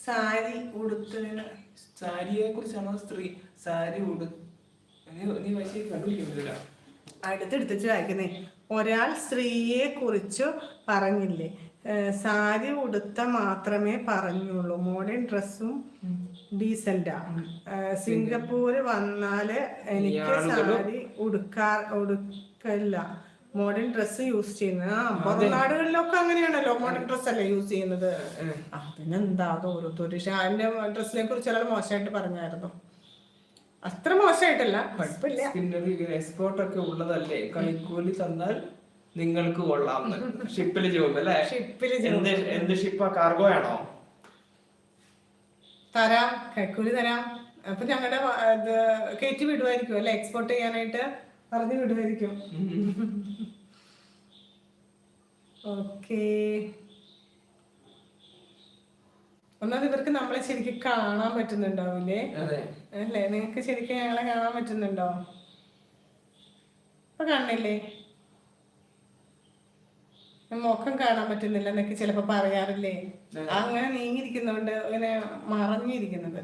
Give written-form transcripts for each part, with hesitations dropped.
സാരി ഉടുത്തതിന് സാരിയെ കുറിച്ചാണോ സാരി നീ വയസ്സിൽ കണ്ടുപിടിക്കുന്നില്ല. അടുത്തെടുത്തിട്ട് വായിക്കുന്നേ. ഒരാൾ സ്ത്രീയെ കുറിച്ച് പറഞ്ഞില്ലേ, സാരി ഉടുത്ത മാത്രമേ പറഞ്ഞുള്ളൂ, മോഡേൺ ഡ്രസ്സും ഡീസന്റാ. സിംഗപ്പൂര് വന്നാല് എനിക്ക് സാരി ഉടുക്കല്ല, മോഡേൺ ഡ്രസ്സ് യൂസ് ചെയ്യുന്നത്. പുറം നാടുകളിലൊക്കെ അങ്ങനെയാണല്ലോ, മോഡേൺ ഡ്രസ് അല്ലേ യൂസ് ചെയ്യുന്നത്. അതിനെന്താ അത് ഓരോരുത്തർ. ഷാന്റെ ഡ്രസ്സിനെ കുറിച്ച് ഒരാൾ മോശമായിട്ട് പറഞ്ഞായിരുന്നു. അത്ര മോശമായിട്ടല്ല, കുഴപ്പമില്ല. എക്സ്പോർട്ട് ഒക്കെ ഉള്ളതല്ലേ, കൈക്കൂലി തന്നാൽ നിങ്ങൾക്ക് കൊള്ളാം. ഷിപ്പില് ജോബ് അല്ലേ? എന്ത് ഷിപ്പാ? കാർഗോ ആണോ? തരാം, കൈക്കൂലി തരാം. അപ്പൊ ഞങ്ങളുടെ കയറ്റി വിടുമായിരിക്കും അല്ലെ, എക്സ്പോർട്ട് ചെയ്യാനായിട്ട് പറഞ്ഞു വിടുമായിരിക്കും. ഓക്കേ. ഒന്നാമത് ഇവർക്ക് നമ്മളെ ശരിക്കും കാണാൻ പറ്റുന്നുണ്ടാവില്ലേ അല്ലേ? നിങ്ങക്ക് ശരിക്കും ഞങ്ങളെ കാണാൻ പറ്റുന്നുണ്ടോ? ഇപ്പൊ കാണുന്നില്ലേ? മുഖം കാണാൻ പറ്റുന്നില്ല എന്നൊക്കെ ചിലപ്പോ പറയാറില്ലേ? അങ്ങനെ നീങ്ങിയിരിക്കുന്നോണ്ട് ഇങ്ങനെ മറഞ്ഞിരിക്കുന്നത്.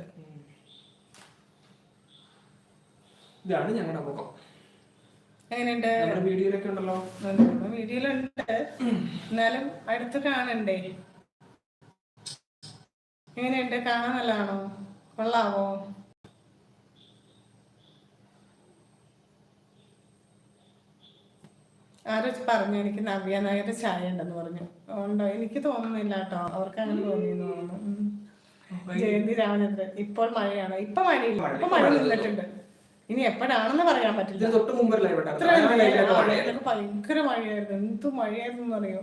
ഇതാണ് ഞങ്ങളുടെ മുഖം. എങ്ങനെയുണ്ട്? വീഡിയോയിലൊക്കെ ഉണ്ടല്ലോ. വീഡിയോയിലുണ്ട്, എന്നാലും അടുത്ത് കാണണ്ടേ? എങ്ങനെയുണ്ട്? കാണാൻ നല്ലതാണോ? കൊള്ളാവോ? ആരോ പറഞ്ഞു എനിക്ക് നവ്യ നായരുടെ ചായ ഉണ്ടെന്ന് പറഞ്ഞു. ഉണ്ടോ? എനിക്ക് തോന്നുന്നില്ല കേട്ടോ, അവർക്ക് അങ്ങനെ തോന്നിയെന്ന് തോന്നുന്നു. ജയന്തി രാമചന്ദ്രൻ. ഇപ്പോൾ മഴയാണോ? ഇപ്പൊ മഴയില്ല, ഇപ്പൊ മഴ നിന്നിട്ടുണ്ട്. ഇനി എപ്പോഴാണെന്ന് പറയാൻ പറ്റില്ല. ഭയങ്കര മഴയായിരുന്നു. എന്ത് മഴയായിരുന്നു അറിയോ?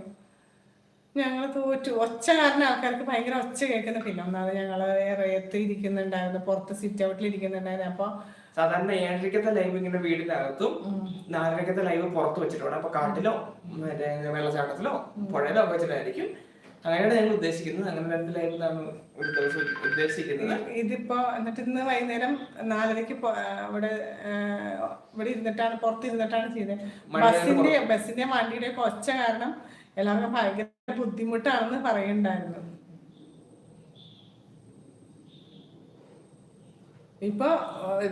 ഞങ്ങൾ തോറ്റു. ഒച്ച കാരണം ആൾക്കാർക്ക് ഭയങ്കര ഒച്ച കേൾക്കുന്ന. പിന്നെ ഒന്നാമത് ഞങ്ങള് റേത്ത് ഇരിക്കുന്നുണ്ടായിരുന്നു, പുറത്ത് സിറ്റ് ഔട്ടിൽ ഇരിക്കുന്നുണ്ടായിരുന്നു. അപ്പൊ സാധാരണ 7:30 ലൈവ് ഇങ്ങനെ വീടിനകത്തും 4:30 ലൈവ് പുറത്ത് വെച്ചിട്ടുണ്ട്. അപ്പൊ കാട്ടിലോ മറ്റേ വെള്ളച്ചാട്ടത്തിലോ പുഴയിലോ ഒക്കെ വെച്ചിട്ടായിരിക്കും. അങ്ങനെയാണ് ഞങ്ങൾ ഉദ്ദേശിക്കുന്നത്. അങ്ങനെ 2 ലൈവിലാണ് ഒരു ദിവസം ഉദ്ദേശിക്കുന്നത്. ഇതിപ്പോ എന്നിട്ട് ഇന്ന് വൈകുന്നേരം 4:30 ഇവിടെ ഇരുന്നിട്ടാണ്, പുറത്തിരുന്നിട്ടാണ് ചെയ്തത്. ബസിന്റെ വണ്ടിയുടെ ഒച്ച കാരണം എല്ലാവർക്കും ഭയങ്കര ബുദ്ധിമുട്ടാണെന്ന് പറയുന്നുണ്ടായിരുന്നു. ഇപ്പൊ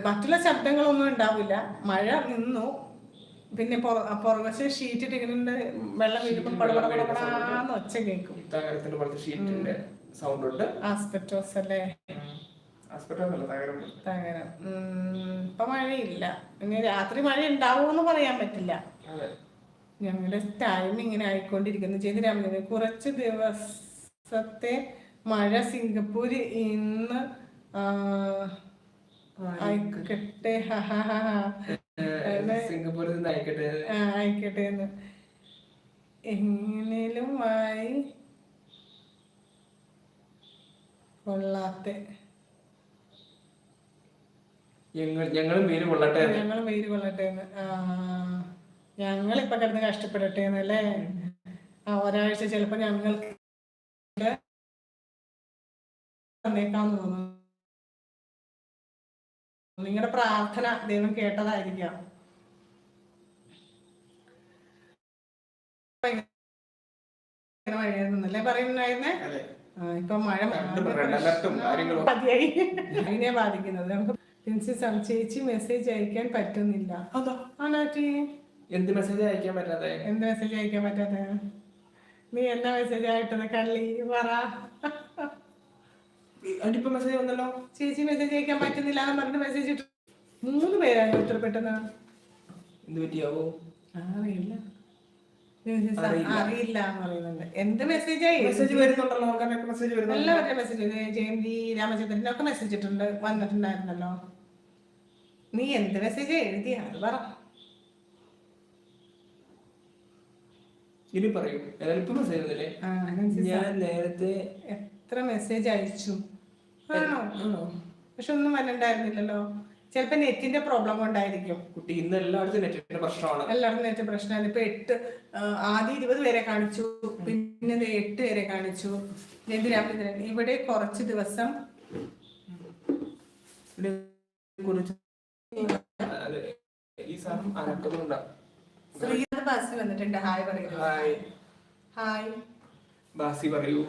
മറ്റുള്ള ശബ്ദങ്ങളൊന്നും ഉണ്ടാവില്ല. മഴ നിന്നു. പിന്നെ പുറകെ ഷീറ്റ് ഇട്ടിട്ടുണ്ട്, വെള്ളം വീഴുമ്പോൾ പടപടാന്ന് ഒച്ച കേൾക്കും. ആസ്പെറ്റോസ് അല്ലേ? തകരം. ഇപ്പൊ മഴയില്ല. ഇനി രാത്രി മഴ ഉണ്ടാവുമെന്ന് പറയാൻ പറ്റില്ല. ഞങ്ങളുടെ ടൈം ഇങ്ങനെ ആയിക്കൊണ്ടിരിക്കുന്നു. ചെയ്ത് കുറച്ച് ദിവസത്തെ മഴ സിംഗപ്പൂർ ഇന്ന് ആയിക്കട്ടെ. ആയിക്കട്ടെ എന്ന് എങ്ങനെയും ആയി കൊള്ളാത്ത ഞങ്ങളും വെയിൽ കൊള്ളട്ടെ എന്ന്. ഞങ്ങളിപ്പൊ കിടന്ന് കഷ്ടപ്പെടട്ടെ എന്നല്ലേ? ഒരാഴ്ച ചിലപ്പോ ഞങ്ങൾക്ക് തന്നേക്കാന്ന് തോന്നുന്നു. നിങ്ങളുടെ പ്രാർത്ഥന ദൈവം കേട്ടതായിരിക്കാം. മഴയായിരുന്നല്ലേ പറയുന്നായിരുന്നേ? ഇപ്പൊ മഴ മതിയായി. അതിനെ ബാധിക്കുന്നത്. നമുക്ക് ചേച്ചി മെസ്സേജ് അയക്കാൻ പറ്റുന്നില്ല. എന്ത് മെസ്സേജ് അയക്കാൻ പറ്റാതെ? നീ എന്നാ മെസ്സേജ് ആയിട്ടത് കള്ളി പറ. മെസ്സേജ് വന്നല്ലോ. ചേച്ചി മെസ്സേജ് അയക്കാൻ പറ്റുന്നില്ല എന്ന് പറഞ്ഞിട്ട് മെസ്സേജ് ഇട്ടു. 3 പേരാണ് ഉത്തരപ്പെട്ടത്. എന്ത് പറ്റിയാവോ? അറിയില്ല എന്ന് പറയുന്നുണ്ട്. എന്ത് മെസ്സേജ് വരുന്നുണ്ടല്ലോ? എല്ലാവരുടെ മെസ്സേജ്, ജയന്തി രാമചന്ദ്രനൊക്കെ മെസ്സേജ് ഇട്ടുണ്ട്, വന്നിട്ടുണ്ടായിരുന്നല്ലോ. നീ എന്ത് മെസ്സേജ് എഴുതിയ അത് പറ. ഇനി പറയൂ. ഞാൻ നേരത്തെ എത്ര മെസ്സേജ് അയച്ചു? പക്ഷെ ഒന്നും വന്നിട്ടുണ്ടായിരുന്നില്ലല്ലോ. ചിലപ്പോ നെറ്റിന്റെ പ്രോബ്ലം കൊണ്ടായിരിക്കും. കുട്ടി ഇന്ന് എല്ലായിടത്തും നെറ്റിന്റെ പ്രശ്നമാണ്. എല്ലായിടത്തും നെറ്റ് പ്രശ്നമാണ്. ഇപ്പൊ 8 ആദ്യം 20 പേരെ കാണിച്ചു, പിന്നെ 8 പേരെ കാണിച്ചു. ഇവിടെ കുറച്ച് ദിവസം ശ്രീനാഥ് ബാസി വന്നിട്ടുണ്ട്. ഹായ് പറയൂ. ഹായ് ബാസി പറയൂ.